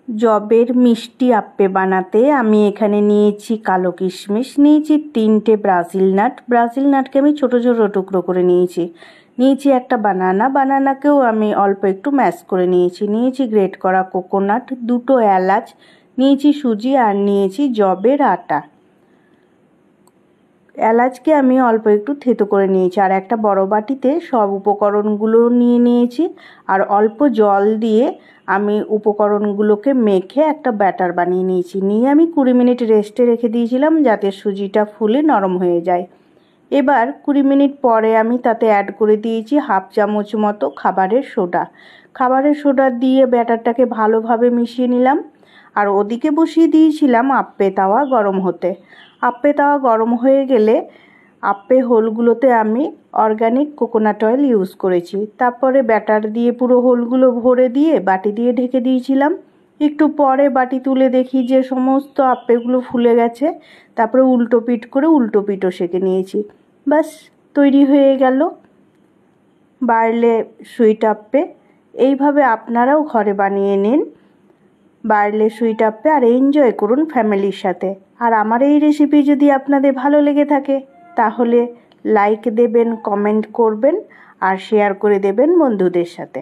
জবের মিষ্টি আপ্পে বানাতে আমি এখানে নিয়েছি কালো কিশমিশ, নিয়েছি 3টে ব্রাজিল নাটকে আমি ছোটো ছোটো টুকরো করে নিয়েছি একটা বানানাকেও আমি অল্প একটু ম্যাশ করে নিয়েছি গ্রেট করা কোকোনাট, 2টো এলাচ, নিয়েছি সুজি আর নিয়েছি জবের আটা। এলাচকে আমি অল্প একটু থেতো করে নিয়েছি আর একটা বড় বাটিতে সব উপকরণগুলো নিয়েছি আর অল্প জল দিয়ে আমি উপকরণগুলোকে মেখে একটা ব্যাটার বানিয়ে নিয়ে আমি 20 মিনিট রেস্টে রেখে দিয়েছিলাম যাতে সুজিটা ফুলে নরম হয়ে যায়। এবার 20 মিনিট পরে আমি তাতে অ্যাড করে দিয়েছি হাফ চামচ মতো খাবারের সোডা দিয়ে ব্যাটারটাকে ভালোভাবে মিশিয়ে নিলাম আর ওদিকে বসিয়ে দিয়েছিলাম আপ্পে তাওয়া গরম হতে। আপ্পে তাওয়া গরম হয়ে গেলে আপ্পে হোলগুলোতে আমি অর্গানিক কোকোনাট অয়েল ইউজ করেছি। তারপরে ব্যাটার দিয়ে পুরো হোলগুলো ভরে দিয়ে বাটি দিয়ে ঢেকে দিয়েছিলাম। একটু পরে বাটি তুলে দেখি যে সমস্ত আপ্পেগুলো ফুলে গেছে। তারপরে উল্টো পিঠও সেঁকে নিয়েছি। ব্যাস তৈরি হয়ে গেল বার্লে সুইট আপ্পে। এইভাবে আপনারাও ঘরে বানিয়ে নিন বার্লে সুইট আপ্পে আর এনজয় করুন ফ্যামিলির সাথে। আর আমার এই রেসিপি যদি আপনাদের ভালো লেগে থাকে তাহলে লাইক দেবেন, কমেন্ট করবেন আর শেয়ার করে দেবেন বন্ধুদের সাথে।